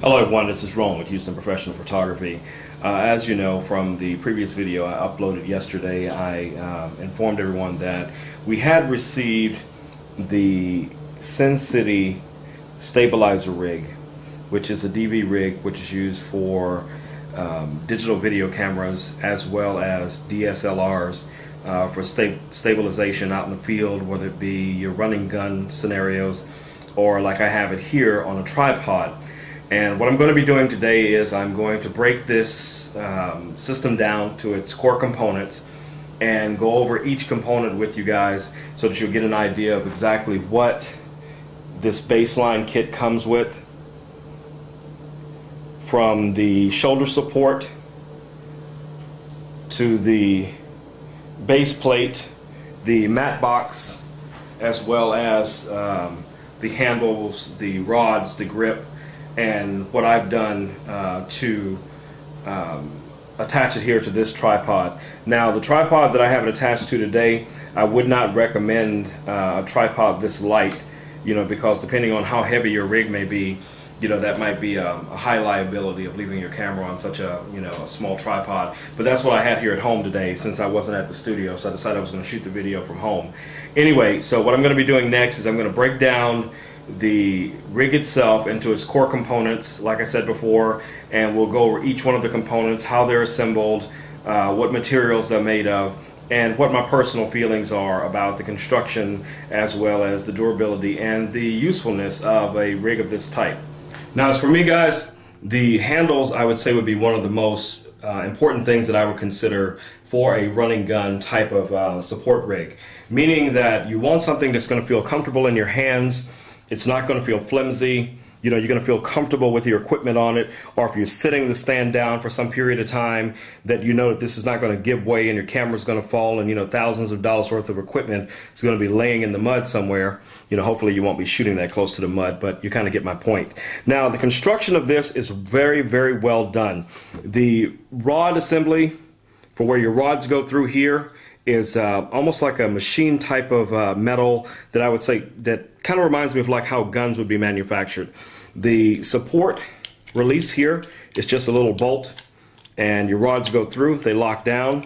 Hello everyone, this is Ron with Houston Professional Photography. As you know from the previous video I uploaded yesterday, I informed everyone that we had received the Sin City stabilizer rig, which is a DV rig which is used for digital video cameras as well as DSLRs for stabilization out in the field, whether it be your running gun scenarios or like I have it here on a tripod. And what I'm going to be doing today is I'm going to break this system down to its core components and go over each component with you guys so that you'll get an idea of exactly what this baseline kit comes with, from the shoulder support to the base plate, the mat box, as well as the handles, the rods, the grip, and what I've done to attach it here to this tripod. Now, the tripod that I have it attached to today, I would not recommend a tripod this light, because depending on how heavy your rig may be, that might be a high liability of leaving your camera on such a a small tripod. But that's what I had here at home today, since I wasn't at the studio, so I decided I was going to shoot the video from home. Anyway, so what I'm going to be doing next is I'm going to break down the rig itself into its core components, like I said before, and we'll go over each one of the components, how they're assembled, what materials they're made of, and what my personal feelings are about the construction, as well as the durability and the usefulness of a rig of this type. Now, as for me, guys, the handles I would say would be one of the most important things that I would consider for a running gun type of support rig, meaning that you want something that's going to feel comfortable in your hands. It's not going to feel flimsy. You're going to feel comfortable with your equipment on it, or if you're sitting to stand down for some period of time, that that this is not going to give way and your camera's going to fall, and thousands of dollars worth of equipment is going to be laying in the mud somewhere. Hopefully you won't be shooting that close to the mud, but you kind of get my point. Now, the construction of this is very, very well done. The rod assembly for where your rods go through here is almost like a machine type of metal that I would say that kind of reminds me of like how guns would be manufactured. The support release here is just a little bolt, and your rods go through, they lock down.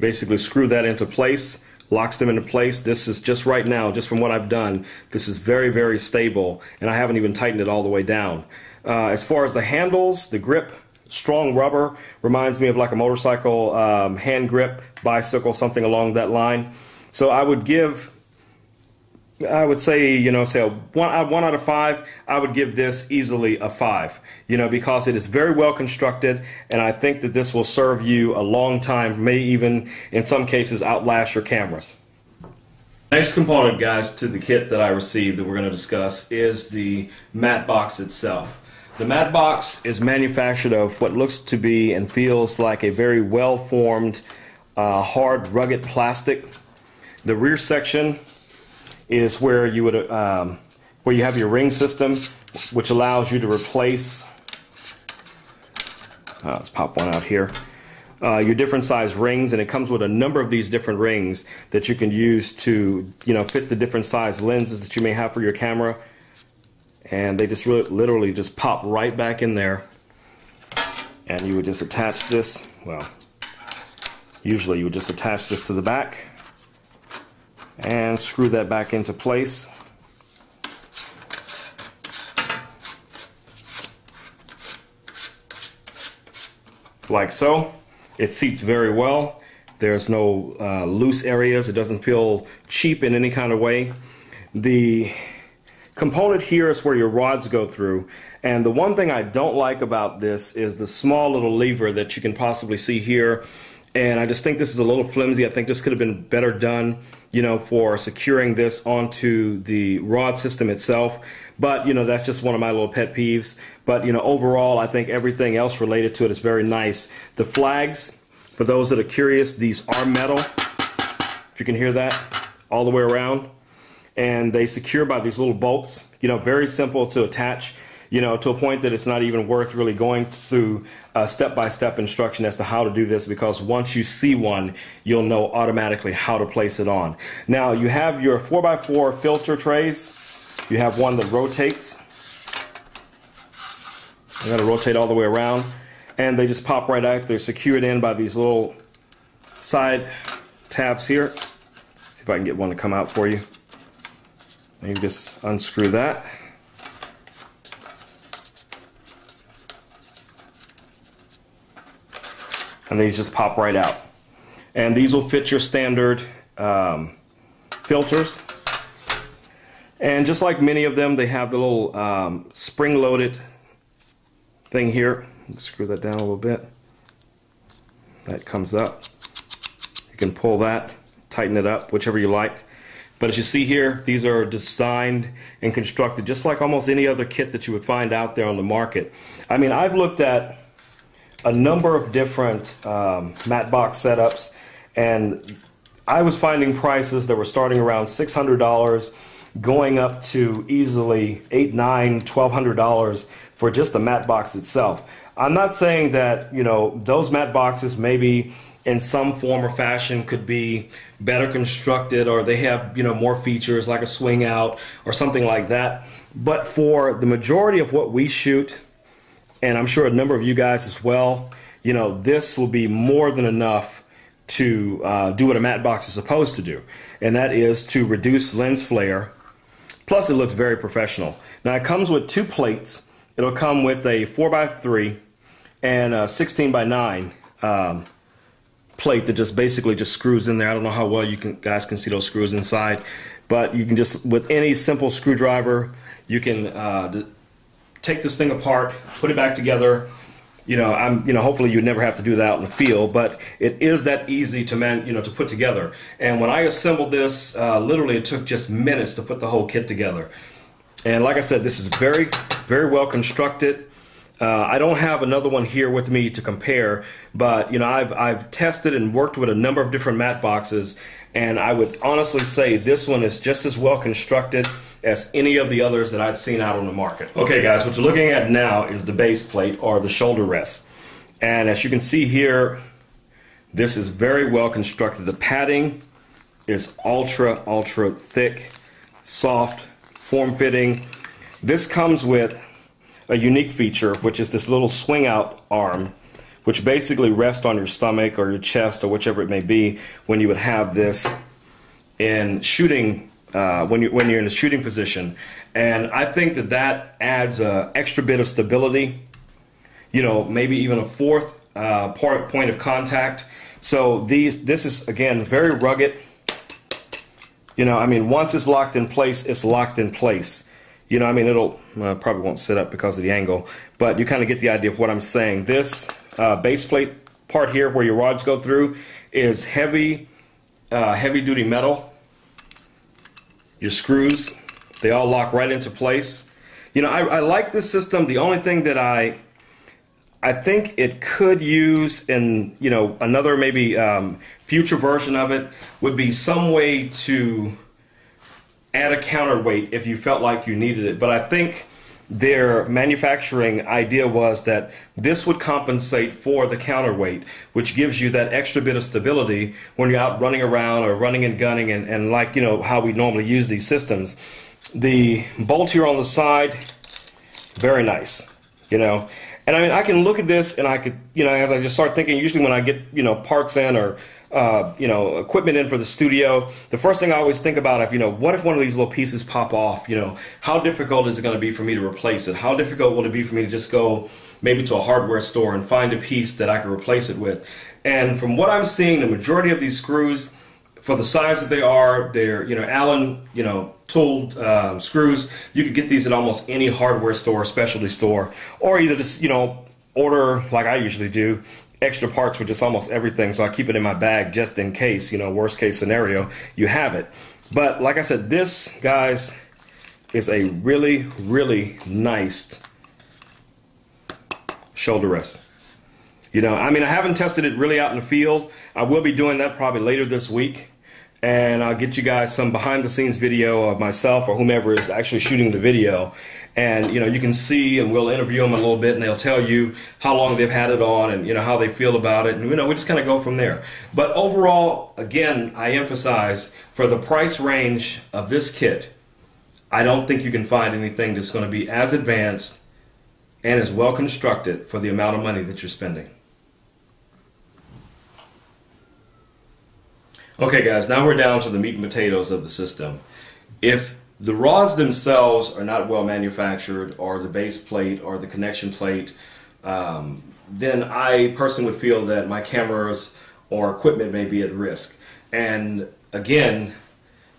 Basically screw that into place, locks them into place. This is just right now, just from what I've done, this is very, very stable, and I haven't even tightened it all the way down. As far as the handles, the grip, strong rubber, reminds me of like a motorcycle hand grip, bicycle, something along that line. So I would say, say a 1 out of 5, I would give this easily a 5, because it is very well constructed, and I think that this will serve you a long time, may even in some cases outlast your cameras. Next component, guys, to the kit that I received that we're going to discuss is the mat box itself. The mat box is manufactured of what looks to be and feels like a very well-formed, hard, rugged plastic. The rear section is where you would where you have your ring system, which allows you to replace. Let's pop one out here. Your different size rings, and it comes with a number of these different rings that you can use to fit the different size lenses that you may have for your camera. And they just literally just pop right back in there, and you would just attach this. Well, usually you would just attach this to the back and screw that back into place. Like so. It seats very well. There's no loose areas. It doesn't feel cheap in any kind of way. The component here is where your rods go through, and the one thing I don't like about this is the small little lever that you can possibly see here, and I just think this is a little flimsy. I think this could have been better done, for securing this onto the rod system itself, but that's just one of my little pet peeves. But overall, I think everything else related to it is very nice. The flags, for those that are curious, these are metal, if you can hear that, all the way around. And they secure by these little bolts, very simple to attach, to a point that it's not even worth really going through a step-by-step instruction as to how to do this, because once you see one, you'll know automatically how to place it on. Now, you have your 4x4 filter trays. You have one that rotates. I got to rotate all the way around, and they just pop right out. They're secured in by these little side tabs here. See if I can get one to come out for you. And you just unscrew that. And these just pop right out. And these will fit your standard filters. And just like many of them, they have the little spring-loaded thing here. Screw that down a little bit. That comes up. You can pull that, tighten it up, whichever you like. But as you see here, these are designed and constructed just like almost any other kit that you would find out there on the market. I mean, I've looked at a number of different matte box setups, and I was finding prices that were starting around $600, going up to easily $800, $900, $1,200 for just the matte box itself. I'm not saying that, you know, those matte boxes maybe in some form or fashion could be better constructed, or they have, you know, more features like a swing out or something like that. But for the majority of what we shoot, and I'm sure a number of you guys as well, you know, this will be more than enough to do what a matte box is supposed to do, and that is to reduce lens flare. Plus, it looks very professional. Now, it comes with two plates. It'll come with a 4x3 and a 16x9 plate that just basically just screws in there. I don't know how well you guys can see those screws inside, but you can just, with any simple screwdriver, you can take this thing apart, put it back together. You know, hopefully you never have to do that out in the field, but it is that easy to to put together. And when I assembled this, literally it took just minutes to put the whole kit together. And like I said, this is very, very well constructed. I don't have another one here with me to compare, but you know, I've tested and worked with a number of different matte boxes, and I would honestly say this one is just as well constructed as any of the others that I'd seen out on the market. Okay guys, what you're looking at now is the base plate, or the shoulder rest. And as you can see here, this is very well constructed. The padding is ultra thick, soft, form-fitting. This comes with a unique feature, which is this little swing out arm, which basically rests on your stomach or your chest or whichever it may be when you would have this in shooting, when you're in a shooting position. And I think that adds an extra bit of stability, you know, maybe even a fourth point of contact. So this is, again, very rugged. You know, I mean, once it's locked in place, it's locked in place. You know, I mean, it'll probably won't sit up because of the angle, but you kind of get the idea of what I'm saying. This base plate part here where your rods go through is heavy duty metal. Your screws, they all lock right into place. You know, I like this system. The only thing that I think it could use in, you know, another maybe future version of it would be some way to add a counterweight if you felt like you needed it. But I think their manufacturing idea was that this would compensate for the counterweight, which gives you that extra bit of stability when you're out running around or running and gunning, and like, you know, how we normally use these systems. The bolt here on the side, very nice, you know. And I mean, I can look at this and I could, you know, as I just start thinking, usually when I get, you know, parts in or you know, equipment in for the studio, the first thing I always think about is, you know, what if one of these little pieces pop off? You know, how difficult is it going to be for me to replace it? How difficult will it be for me to just go maybe to a hardware store and find a piece that I can replace it with? And from what I'm seeing, the majority of these screws, for the size that they are, they're, you know, Allen, you know, tooled screws. You could get these at almost any hardware store, specialty store, or either just, you know, order like I usually do, extra parts for just almost everything, so I keep it in my bag just in case, you know, worst case scenario, you have it. But like I said, this, guys, is a really, really nice shoulder rest. You know, I mean, I haven't tested it really out in the field. I will be doing that probably later this week, and I'll get you guys some behind the scenes video of myself or whomever is actually shooting the video. And, you know, you can see, and we'll interview them a little bit, and they'll tell you how long they've had it on and, you know, how they feel about it. And, you know, we just kind of go from there. But overall, again, I emphasize, for the price range of this kit, I don't think you can find anything that's going to be as advanced and is well constructed for the amount of money that you're spending. Okay guys, now we're down to the meat and potatoes of the system. If the rods themselves are not well manufactured, or the base plate or the connection plate, then I personally would feel that my cameras or equipment may be at risk. And again,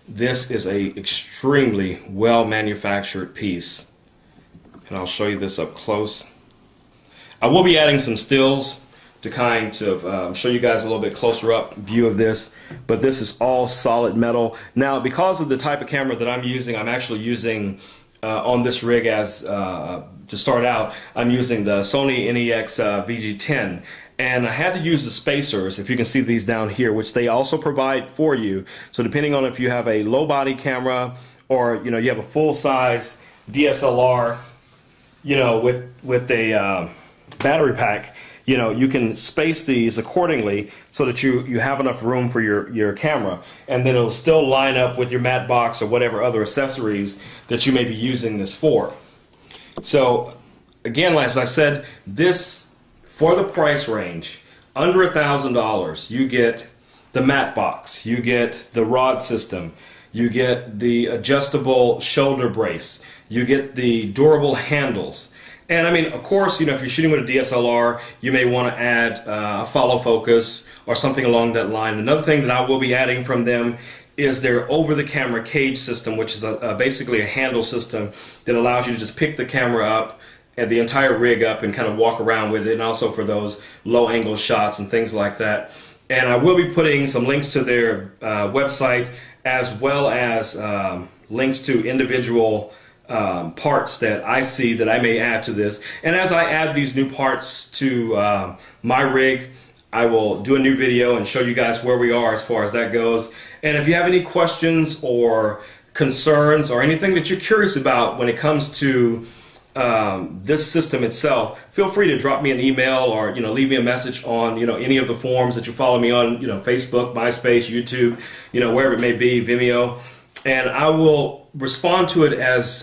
this is a extremely well manufactured piece, and I'll show you this up close. I will be adding some stills to kind of show you guys a little bit closer up view of this, but this is all solid metal. Now, because of the type of camera that I'm using, I'm actually using on this rig as to start out, I'm using the Sony NEX VG10, and I had to use the spacers, if you can see these down here, which they also provide for you. So depending on if you have a low body camera, or you have a full size DSLR, with a battery pack, you can space these accordingly so that you have enough room for your camera, and then it'll still line up with your matte box or whatever other accessories that you may be using this for. So again, as I said, this, for the price range under $1,000, you get the matte box, you get the rod system, you get the adjustable shoulder brace, you get the durable handles. And I mean, of course, if you're shooting with a DSLR, you may want to add a follow focus or something along that line. Another thing that I will be adding from them is their over-the-camera cage system, which is basically a handle system that allows you to just pick the camera up and the entire rig up and kind of walk around with it, and also for those low-angle shots and things like that. And I will be putting some links to their website, as well as links to individual parts that I see that I may add to this. And as I add these new parts to my rig, I will do a new video and show you guys where we are as far as that goes. And if you have any questions or concerns or anything that you're curious about when it comes to this system itself, feel free to drop me an email or leave me a message on any of the forums that you follow me on, Facebook, MySpace, YouTube, wherever it may be, Vimeo, and I will respond to it as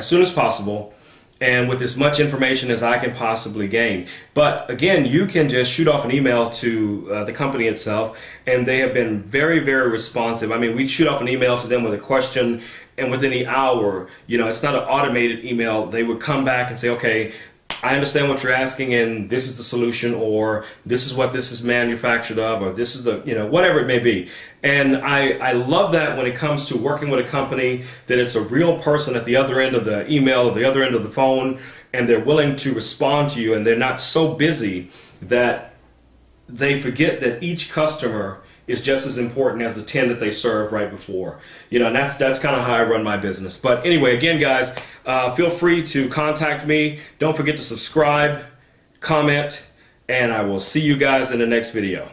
soon as possible and with as much information as I can possibly gain. But again, you can just shoot off an email to the company itself, and they have been very, very responsive. I mean, we shoot off an email to them with a question, and within the hour, it's not an automated email. They would come back and say, okay, I understand what you're asking, and this is the solution, or this is what this is manufactured of, or this is the, whatever it may be. And I love that when it comes to working with a company, that it's a real person at the other end of the email, or the other end of the phone, and they're willing to respond to you, and they're not so busy that they forget that each customer is just as important as the 10 that they served right before. And that's kind of how I run my business. But anyway, again, guys, feel free to contact me. Don't forget to subscribe, comment, and I will see you guys in the next video.